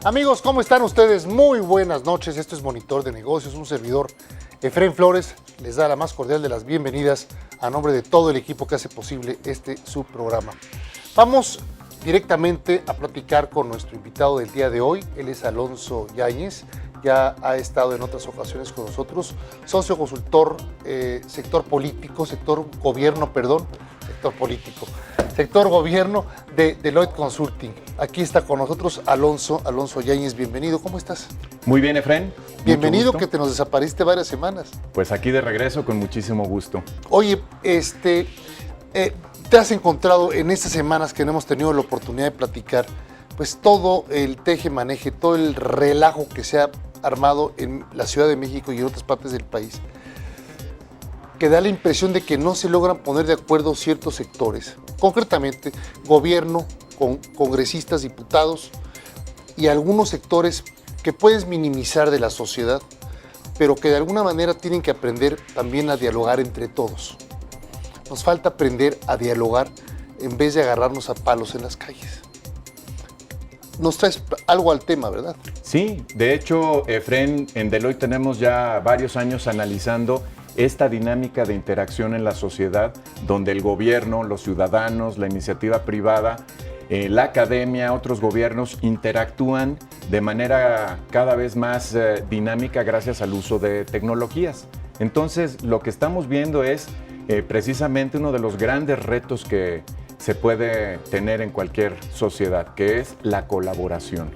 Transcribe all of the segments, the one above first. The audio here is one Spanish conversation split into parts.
Amigos, ¿cómo están ustedes? Muy buenas noches. Esto es Monitor de Negocios. Un servidor, Efraín Flores, les da la más cordial de las bienvenidas a nombre de todo el equipo que hace posible su programa. Vamos directamente a platicar con nuestro invitado del día de hoy. Él es Alonso Yáñez. Ya ha estado en otras ocasiones con nosotros, socio consultor, sector gobierno de Deloitte Consulting. Aquí está con nosotros Alonso Yáñez. Bienvenido, ¿cómo estás? Muy bien, Efraín. Bienvenido, que te nos desapareciste varias semanas. Pues aquí de regreso con muchísimo gusto. Oye, te has encontrado en estas semanas que no hemos tenido la oportunidad de platicar, pues todo el teje-maneje, todo el relajo que se ha armado en la Ciudad de México y en otras partes del país, que da la impresión de que no se logran poner de acuerdo ciertos sectores, concretamente gobierno, congresistas, diputados y algunos sectores que puedes minimizar de la sociedad, pero que de alguna manera tienen que aprender también a dialogar entre todos. Nos falta aprender a dialogar en vez de agarrarnos a palos en las calles. Nos traes algo al tema, ¿verdad? Sí, de hecho, Efraín, en Deloitte tenemos ya varios años analizando esta dinámica de interacción en la sociedad, donde el gobierno, los ciudadanos, la iniciativa privada, la academia, otros gobiernos interactúan de manera cada vez más dinámica gracias al uso de tecnologías. Entonces, lo que estamos viendo es precisamente uno de los grandes retos que se puede tener en cualquier sociedad, que es la colaboración.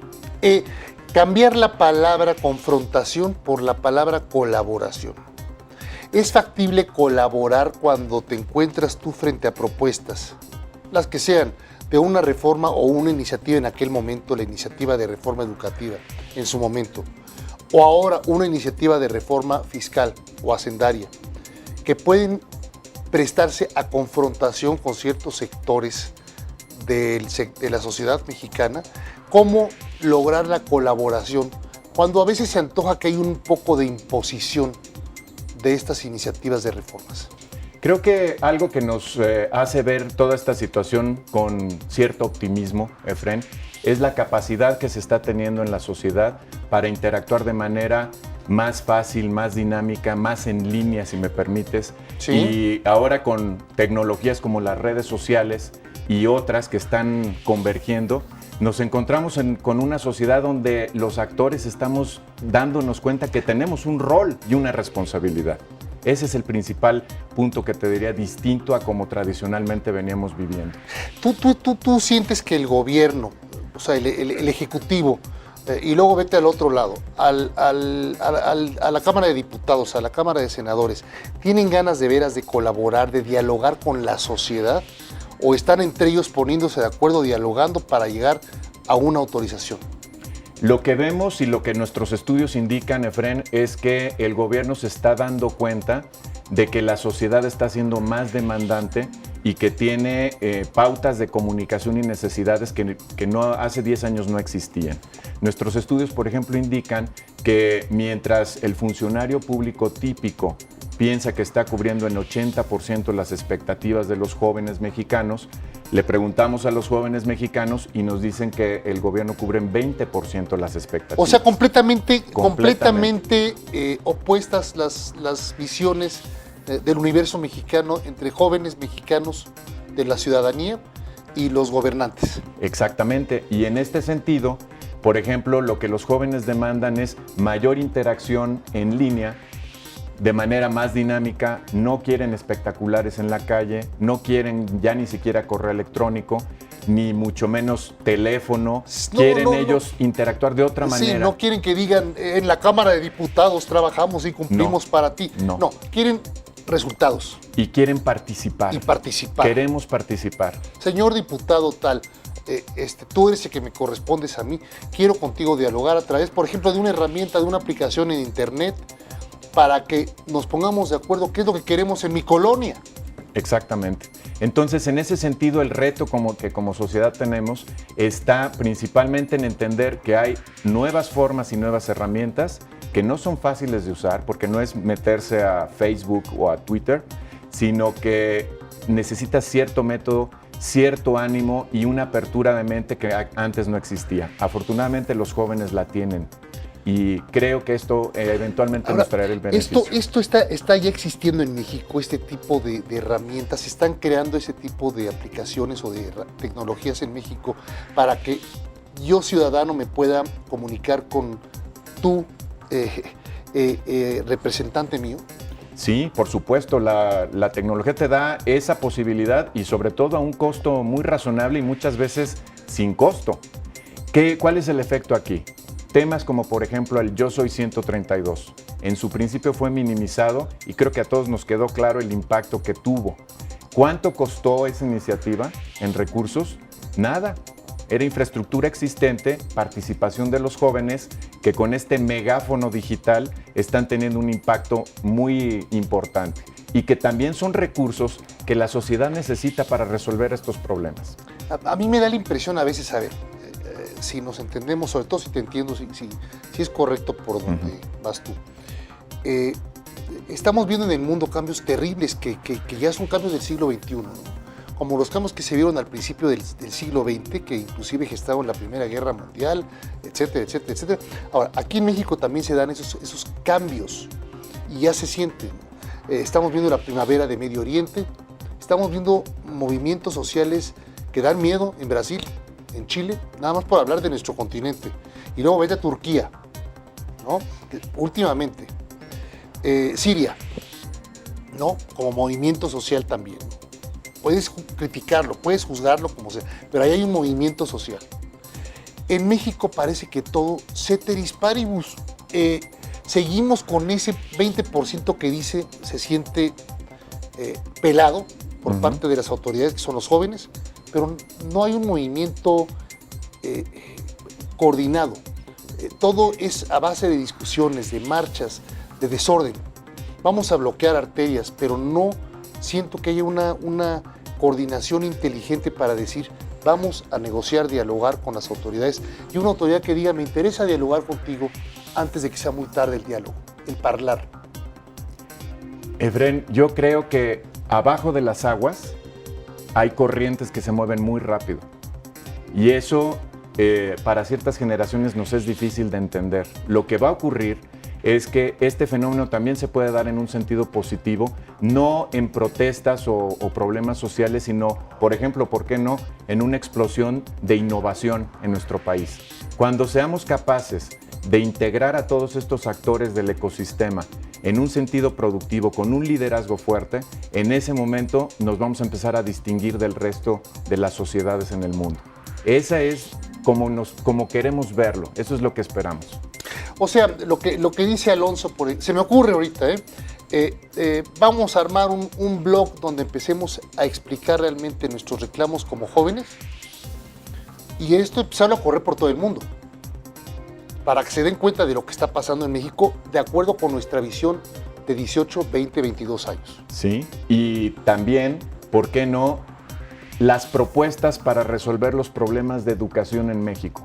Cambiar la palabra confrontación por la palabra colaboración. ¿Es factible colaborar cuando te encuentras tú frente a propuestas, las que sean, de una reforma o una iniciativa en aquel momento, la iniciativa de reforma educativa en su momento, o ahora una iniciativa de reforma fiscal o hacendaria, que pueden prestarse a confrontación con ciertos sectores de la sociedad mexicana? ¿Cómo lograr la colaboración cuando a veces se antoja que hay un poco de imposición de estas iniciativas de reformas? Creo que algo que nos hace ver toda esta situación con cierto optimismo, Efraín, es la capacidad que se está teniendo en la sociedad para interactuar de manera más fácil, más dinámica, más en línea, si me permites. Sí. Y ahora con tecnologías como las redes sociales y otras que están convergiendo, nos encontramos con una sociedad donde los actores estamos dándonos cuenta que tenemos un rol y una responsabilidad. Ese es el principal punto que te diría distinto a como tradicionalmente veníamos viviendo. ¿Tú sientes que el gobierno, o sea, el ejecutivo, y luego vete al otro lado, a la Cámara de Diputados, a la Cámara de Senadores, tienen ganas de veras de colaborar, de dialogar con la sociedad, o están entre ellos poniéndose de acuerdo, dialogando para llegar a una autorización? Lo que vemos y lo que nuestros estudios indican, Efraín, es que el gobierno se está dando cuenta de que la sociedad está siendo más demandante y que tiene pautas de comunicación y necesidades que hace 10 años no existían. Nuestros estudios, por ejemplo, indican que mientras el funcionario público típico piensa que está cubriendo en 80% las expectativas de los jóvenes mexicanos, le preguntamos a los jóvenes mexicanos y nos dicen que el gobierno cubre en 20% las expectativas. O sea, completamente opuestas las visiones del universo mexicano entre jóvenes mexicanos de la ciudadanía y los gobernantes. Exactamente, y en este sentido, por ejemplo, lo que los jóvenes demandan es mayor interacción en línea, de manera más dinámica, no quieren espectaculares en la calle, no quieren ya ni siquiera correo electrónico, ni mucho menos teléfono, quieren ellos interactuar de otra manera. Sí, no quieren que digan, en la Cámara de Diputados trabajamos y cumplimos para ti. No, quieren resultados. Y quieren participar. Y participar. Queremos participar. Señor diputado tal, tú eres el que me correspondes a mí, quiero contigo dialogar a través, por ejemplo, de una herramienta, de una aplicación en internet, para que nos pongamos de acuerdo qué es lo que queremos en mi colonia. Exactamente. Entonces, en ese sentido, el reto que como sociedad tenemos está principalmente en entender que hay nuevas formas y nuevas herramientas que no son fáciles de usar, porque no es meterse a Facebook o a Twitter, sino que necesita cierto método cierto ánimo y una apertura de mente que antes no existía. Afortunadamente los jóvenes la tienen y creo que esto eventualmente nos traerá el beneficio. Esto está ya existiendo en México, este tipo de herramientas, se están creando ese tipo de aplicaciones o de tecnologías en México para que yo, ciudadano, me pueda comunicar con tu representante mío. Sí, por supuesto, la tecnología te da esa posibilidad y sobre todo a un costo muy razonable y muchas veces sin costo. ¿Cuál es el efecto aquí? Temas como por ejemplo el Yo Soy 132. En su principio fue minimizado y creo que a todos nos quedó claro el impacto que tuvo. ¿Cuánto costó esa iniciativa en recursos? Nada. Era infraestructura existente, participación de los jóvenes que con este megáfono digital están teniendo un impacto muy importante y que también son recursos que la sociedad necesita para resolver estos problemas. A mí me da la impresión a veces, a ver, si nos entendemos, sobre todo si te entiendo, si es correcto por donde vas tú. Estamos viendo en el mundo cambios terribles que ya son cambios del siglo XXI, ¿no? Como los cambios que se vieron al principio del siglo XX, que inclusive gestaron la Primera Guerra Mundial, etcétera, etcétera, etcétera. Ahora, aquí en México también se dan esos cambios y ya se sienten. Estamos viendo la primavera de Medio Oriente, estamos viendo movimientos sociales que dan miedo en Brasil, en Chile, nada más por hablar de nuestro continente. Y luego vete a Turquía, ¿no? Últimamente. Siria, ¿no? Como movimiento social también. Puedes criticarlo, puedes juzgarlo como sea, pero ahí hay un movimiento social. En México parece que todo ceteris paribus. Seguimos con ese 20% que dice se siente pelado por parte de las autoridades, que son los jóvenes, pero no hay un movimiento coordinado. Todo es a base de discusiones, de marchas, de desorden. Vamos a bloquear arterias, pero no siento que haya una coordinación inteligente para decir vamos a negociar, dialogar con las autoridades y una autoridad que diga me interesa dialogar contigo antes de que sea muy tarde el diálogo, el hablar. Efren, yo creo que abajo de las aguas hay corrientes que se mueven muy rápido y eso para ciertas generaciones nos es difícil de entender. Lo que va a ocurrir es que este fenómeno también se puede dar en un sentido positivo, no en protestas o problemas sociales, sino, por ejemplo, ¿por qué no?, en una explosión de innovación en nuestro país. Cuando seamos capaces de integrar a todos estos actores del ecosistema en un sentido productivo, con un liderazgo fuerte, en ese momento nos vamos a empezar a distinguir del resto de las sociedades en el mundo. Esa es como queremos verlo, eso es lo que esperamos. O sea, lo que dice Alonso, se me ocurre ahorita, vamos a armar un blog donde empecemos a explicar realmente nuestros reclamos como jóvenes y esto empezarlo a correr por todo el mundo para que se den cuenta de lo que está pasando en México de acuerdo con nuestra visión de 18, 20, 22 años. Sí, y también, ¿por qué no?, las propuestas para resolver los problemas de educación en México.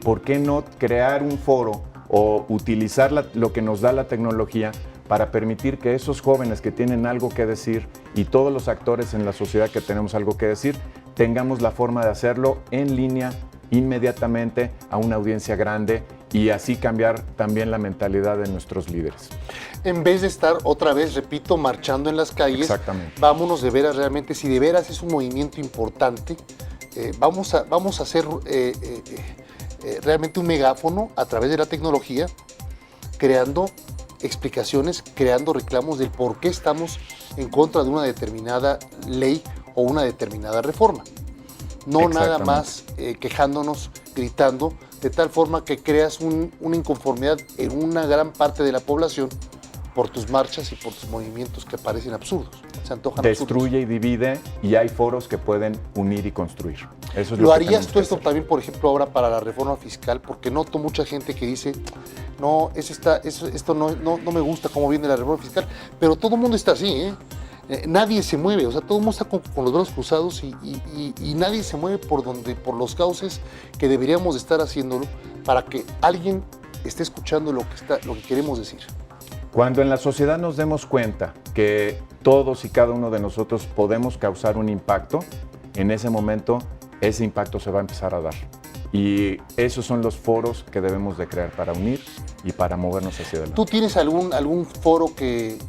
¿Por qué no crear un foro o utilizar lo que nos da la tecnología para permitir que esos jóvenes que tienen algo que decir y todos los actores en la sociedad que tenemos algo que decir, tengamos la forma de hacerlo en línea inmediatamente a una audiencia grande y así cambiar también la mentalidad de nuestros líderes? En vez de estar otra vez, repito, marchando en las calles, vámonos de veras realmente, si de veras es un movimiento importante, vamos a hacer realmente un megáfono a través de la tecnología, creando explicaciones, creando reclamos del por qué estamos en contra de una determinada ley o una determinada reforma. No nada más quejándonos, gritando, de tal forma que creas una inconformidad en una gran parte de la población por tus marchas y por tus movimientos que parecen absurdos. Se antojan Destruye absurdos. Y divide, y hay foros que pueden unir y construir. Eso es ¿Lo que harías tú esto hacer también, por ejemplo, ahora para la reforma fiscal? Porque noto mucha gente que dice, no, esto no me gusta cómo viene la reforma fiscal, pero todo el mundo está así, ¿eh? Nadie se mueve, o sea, todo el mundo está con los brazos cruzados y nadie se mueve por los cauces que deberíamos de estar haciéndolo para que alguien esté escuchando lo que queremos decir. Cuando en la sociedad nos demos cuenta que todos y cada uno de nosotros podemos causar un impacto, en ese momento ese impacto se va a empezar a dar. Y esos son los foros que debemos de crear para unir y para movernos hacia adelante. ¿Tú tienes algún foro que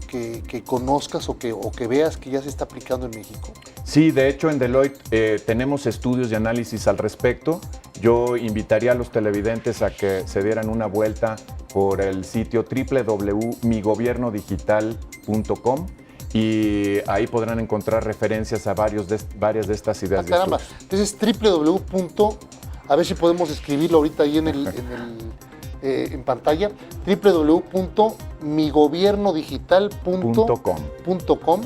conozcas o que veas que ya se está aplicando en México? Sí, de hecho en Deloitte tenemos estudios y análisis al respecto. Yo invitaría a los televidentes a que se dieran una vuelta por el sitio www.migobiernodigital.com y ahí podrán encontrar referencias a varias de estas ideas. Caramba, entonces a ver si podemos escribirlo ahorita ahí en pantalla, www.migobiernodigital.com.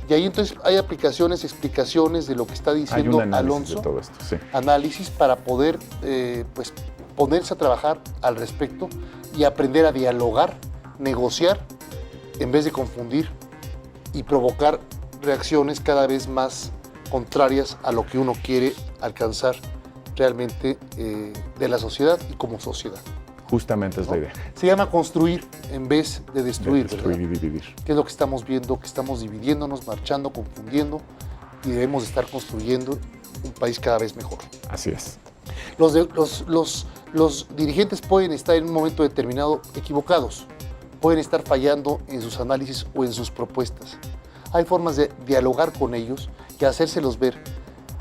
Y ahí entonces hay explicaciones de lo que está diciendo Alonso, de todo esto, sí. Análisis para poder pues ponerse a trabajar al respecto y aprender a dialogar, negociar, en vez de confundir y provocar reacciones cada vez más contrarias a lo que uno quiere alcanzar realmente de la sociedad y como sociedad. Justamente es la idea. Se llama construir en vez de destruir, destruir y dividir. ¿Qué es lo que estamos viendo? Que estamos dividiéndonos, marchando, confundiendo y debemos estar construyendo un país cada vez mejor. Así es. Los dirigentes pueden estar en un momento determinado equivocados, pueden estar fallando en sus análisis o en sus propuestas. Hay formas de dialogar con ellos y hacérselos ver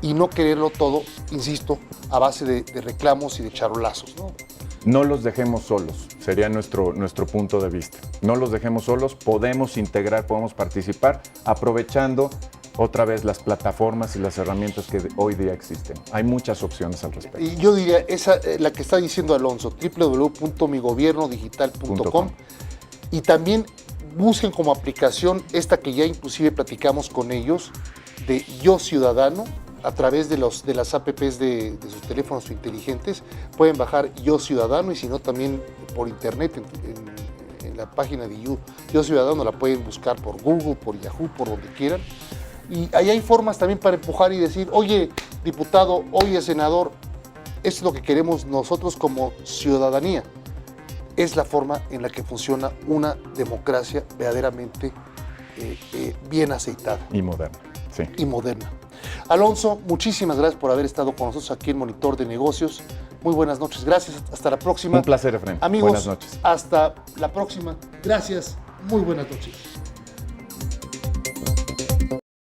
y no quererlo todo, insisto, a base de reclamos y de charolazos, ¿no? No los dejemos solos, sería nuestro punto de vista. No los dejemos solos, podemos integrar, podemos participar, aprovechando otra vez las plataformas y las herramientas que hoy día existen. Hay muchas opciones al respecto. Y yo diría, la que está diciendo Alonso, www.migobiernodigital.com, y también busquen como aplicación esta que ya inclusive platicamos con ellos, de Yo Ciudadano, a través de las apps de sus teléfonos inteligentes. Pueden bajar Yo Ciudadano y si no también por internet en la página de Yo Ciudadano la pueden buscar por Google, por Yahoo, por donde quieran. Y ahí hay formas también para empujar y decir, oye, diputado, oye, senador, esto es lo que queremos nosotros como ciudadanía. Es la forma en la que funciona una democracia verdaderamente bien aceitada. Y moderna, sí. Y moderna. Alonso, muchísimas gracias por haber estado con nosotros aquí en Monitor de Negocios. Muy buenas noches, gracias, hasta la próxima. Un placer, Efraín. Amigos, buenas noches. Hasta la próxima. Gracias, muy buenas noches.